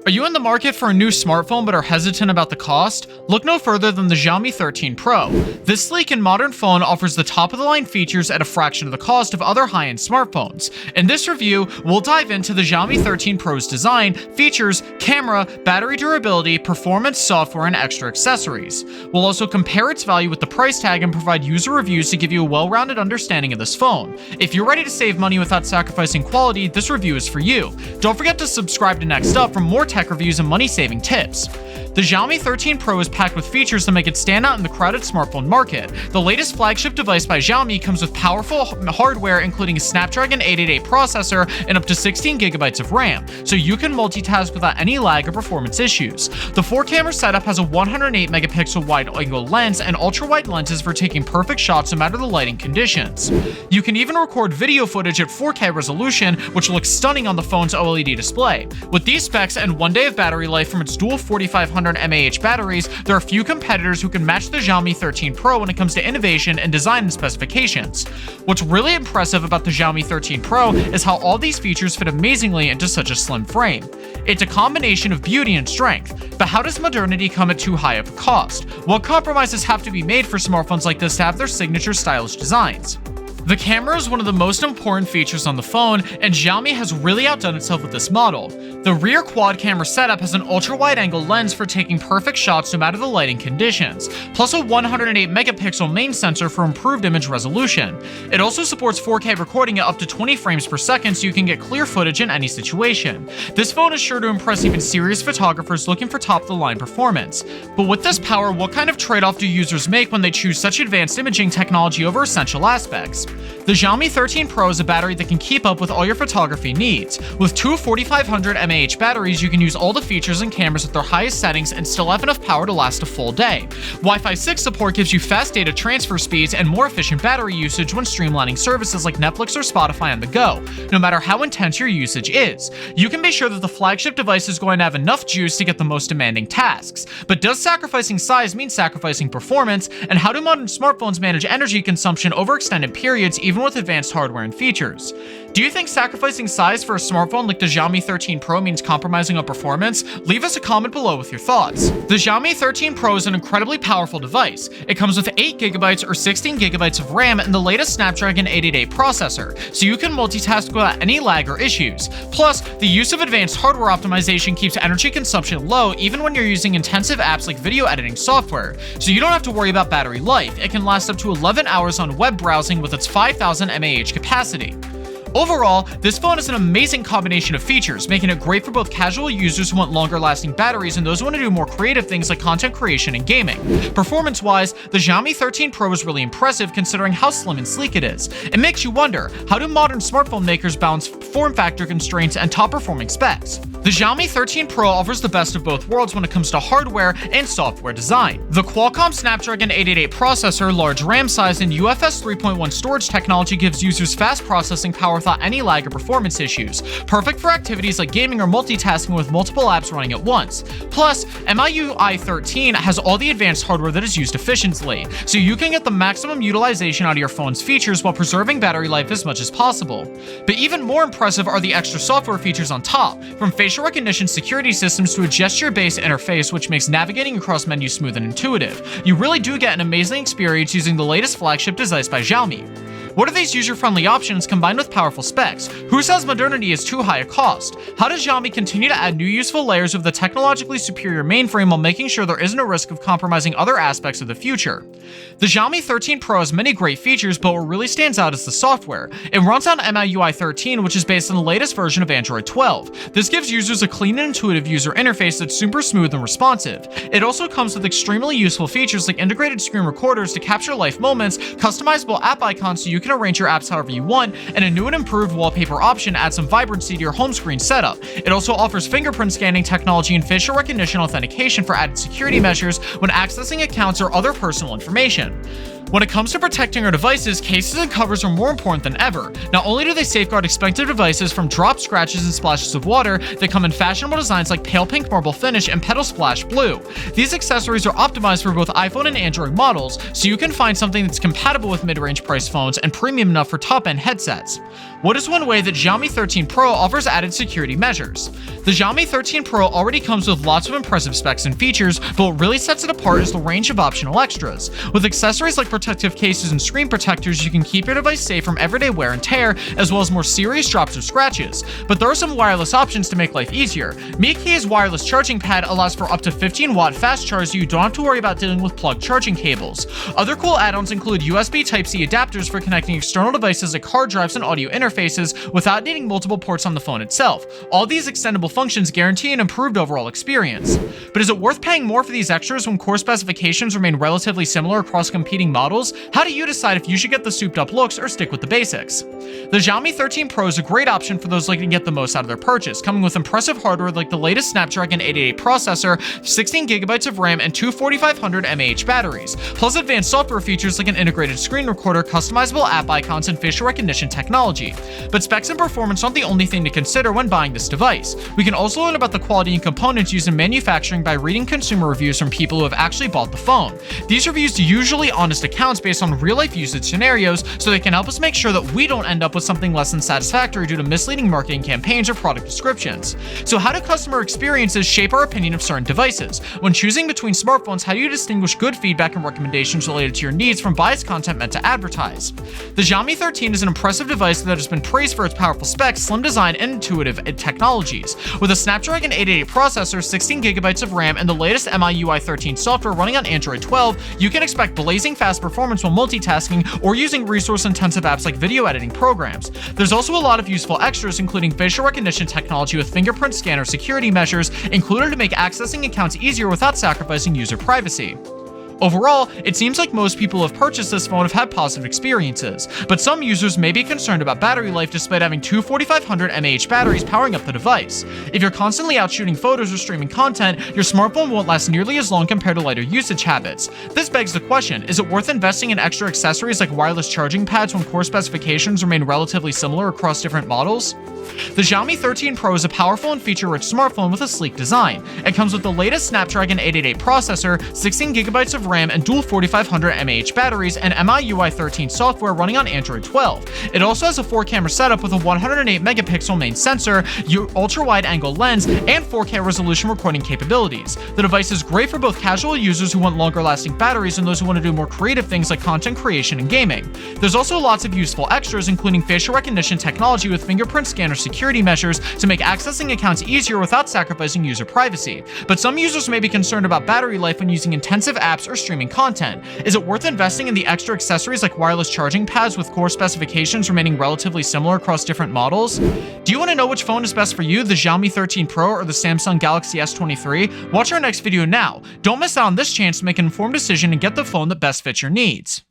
Are you in the market for a new smartphone but are hesitant about the cost? Look no further than the Xiaomi 13 Pro. This sleek and modern phone offers the top-of-the-line features at a fraction of the cost of other high-end smartphones. In this review, we'll dive into the Xiaomi 13 Pro's design, features, camera, battery durability, performance, software, and extra accessories. We'll also compare its value with the price tag and provide user reviews to give you a well-rounded understanding of this phone. If you're ready to save money without sacrificing quality, this review is for you. Don't forget to subscribe to Next Up for more tech reviews and money-saving tips. The Xiaomi 13 Pro is packed with features that make it stand out in the crowded smartphone market. The latest flagship device by Xiaomi comes with powerful hardware including a Snapdragon 888 processor and up to 16 gigabytes of RAM, so you can multitask without any lag or performance issues. The 4-camera setup has a 108 megapixel wide-angle lens and ultra-wide lenses for taking perfect shots no matter the lighting conditions. You can even record video footage at 4K resolution, which looks stunning on the phone's OLED display. With these specs and 1 day of battery life from its dual 4500 mAh batteries, there are few competitors who can match the Xiaomi 13 Pro when it comes to innovation and design and specifications. What's really impressive about the Xiaomi 13 Pro is how all these features fit amazingly into such a slim frame. It's a combination of beauty and strength, but how does modernity come at too high of a cost? What compromises have to be made for smartphones like this to have their signature stylish designs? The camera is one of the most important features on the phone, and Xiaomi has really outdone itself with this model. The rear quad camera setup has an ultra-wide-angle lens for taking perfect shots no matter the lighting conditions, plus a 108 megapixel main sensor for improved image resolution. It also supports 4K recording at up to 20 frames per second so you can get clear footage in any situation. This phone is sure to impress even serious photographers looking for top-of-the-line performance. But with this power, what kind of trade-off do users make when they choose such advanced imaging technology over essential aspects? The Xiaomi 13 Pro is a battery that can keep up with all your photography needs. With two 4500 mAh batteries, you can use all the features and cameras at their highest settings and still have enough power to last a full day. Wi-Fi 6 support gives you fast data transfer speeds and more efficient battery usage when streamlining services like Netflix or Spotify on the go, no matter how intense your usage is. You can be sure that the flagship device is going to have enough juice to get the most demanding tasks. But does sacrificing size mean sacrificing performance? And how do modern smartphones manage energy consumption over extended periods even with advanced hardware and features? Do you think sacrificing size for a smartphone like the Xiaomi 13 Pro means compromising on performance? Leave us a comment below with your thoughts. The Xiaomi 13 Pro is an incredibly powerful device. It comes with 8 gigabytes or 16 gigabytes of RAM and the latest Snapdragon 888 processor, so you can multitask without any lag or issues. Plus, the use of advanced hardware optimization keeps energy consumption low even when you're using intensive apps like video editing software, so you don't have to worry about battery life. It can last up to 11 hours on web browsing with its 5000 mAh capacity. Overall, this phone is an amazing combination of features, making it great for both casual users who want longer-lasting batteries and those who want to do more creative things like content creation and gaming. Performance-wise, the Xiaomi 13 Pro is really impressive considering how slim and sleek it is. It makes you wonder, how do modern smartphone makers balance form factor constraints and top-performing specs? The Xiaomi 13 Pro offers the best of both worlds when it comes to hardware and software design. The Qualcomm Snapdragon 888 processor, large RAM size, and UFS 3.1 storage technology gives users fast processing power without any lag or performance issues, perfect for activities like gaming or multitasking with multiple apps running at once. Plus, MIUI 13 has all the advanced hardware that is used efficiently, so you can get the maximum utilization out of your phone's features while preserving battery life as much as possible. But even more impressive are the extra software features on top, from facial recognition security systems to a gesture-based interface which makes navigating across menus smooth and intuitive. You really do get an amazing experience using the latest flagship device by Xiaomi. What are these user-friendly options combined with powerful specs? Who says modernity is too high a cost? How does Xiaomi continue to add new useful layers of the technologically superior mainframe while making sure there isn't a risk of compromising other aspects of the future? The Xiaomi 13 Pro has many great features, but what really stands out is the software. It runs on MIUI 13, which is based on the latest version of Android 12. This gives users a clean and intuitive user interface that's super smooth and responsive. It also comes with extremely useful features like integrated screen recorders to capture life moments, customizable app icons so you can arrange your apps however you want, and a new and improved wallpaper option adds some vibrancy to your home screen setup. It also offers fingerprint scanning technology and facial recognition authentication for added security measures when accessing accounts or other personal information. When it comes to protecting our devices, cases and covers are more important than ever. Not only do they safeguard expensive devices from drops, scratches, and splashes of water, they come in fashionable designs like pale pink marble finish and petal splash blue. These accessories are optimized for both iPhone and Android models, so you can find something that's compatible with mid-range price phones and premium enough for top-end headsets. What is one way that Xiaomi 13 Pro offers added security measures? The Xiaomi 13 Pro already comes with lots of impressive specs and features, but what really sets it apart is the range of optional extras. With accessories like protective cases and screen protectors, you can keep your device safe from everyday wear and tear, as well as more serious drops or scratches. But there are some wireless options to make life easier. Mi Key's wireless charging pad allows for up to 15-watt fast charge, so you don't have to worry about dealing with plugged charging cables. Other cool add-ons include USB Type-C adapters for connecting external devices like hard drives and audio interfaces without needing multiple ports on the phone itself. All these extendable functions guarantee an improved overall experience. But is it worth paying more for these extras when core specifications remain relatively similar across competing models? How do you decide if you should get the souped-up looks or stick with the basics? The Xiaomi 13 Pro is a great option for those looking to get the most out of their purchase, coming with impressive hardware like the latest Snapdragon 888 processor, 16GB of RAM, and two 4500 mAh batteries, plus advanced software features like an integrated screen recorder, customizable app icons, and facial recognition technology. But specs and performance aren't the only thing to consider when buying this device. We can also learn about the quality and components used in manufacturing by reading consumer reviews from people who have actually bought the phone. These reviews are usually honest accounts based on real-life usage scenarios, so they can help us make sure that we don't end up with something less than satisfactory due to misleading marketing campaigns or product descriptions. So how do customer experiences shape our opinion of certain devices? When choosing between smartphones, how do you distinguish good feedback and recommendations related to your needs from biased content meant to advertise? The Xiaomi 13 is an impressive device that has been praised for its powerful specs, slim design, and intuitive technologies. With a Snapdragon 888 processor, 16GB of RAM, and the latest MIUI 13 software running on Android 12, you can expect blazing fast performance while multitasking or using resource-intensive apps like video editing programs. There's also a lot of useful extras, including facial recognition technology with fingerprint scanner security measures included to make accessing accounts easier without sacrificing user privacy. Overall, it seems like most people who have purchased this phone have had positive experiences, but some users may be concerned about battery life despite having two 4500 mAh batteries powering up the device. If you're constantly out shooting photos or streaming content, your smartphone won't last nearly as long compared to lighter usage habits. This begs the question, is it worth investing in extra accessories like wireless charging pads when core specifications remain relatively similar across different models? The Xiaomi 13 Pro is a powerful and feature-rich smartphone with a sleek design. It comes with the latest Snapdragon 888 processor, 16GB of RAM, and dual 4500 mAh batteries, and MIUI 13 software running on Android 12. It also has a 4-camera setup with a 108-megapixel main sensor, ultra-wide-angle lens, and 4K resolution recording capabilities. The device is great for both casual users who want longer-lasting batteries and those who want to do more creative things like content creation and gaming. There's also lots of useful extras, including facial recognition technology with fingerprint scanner security measures to make accessing accounts easier without sacrificing user privacy. But some users may be concerned about battery life when using intensive apps or streaming content. Is it worth investing in the extra accessories like wireless charging pads with core specifications remaining relatively similar across different models? Do you want to know which phone is best for you, the Xiaomi 13 Pro or the Samsung Galaxy S23? Watch our next video now. Don't miss out on this chance to make an informed decision and get the phone that best fits your needs.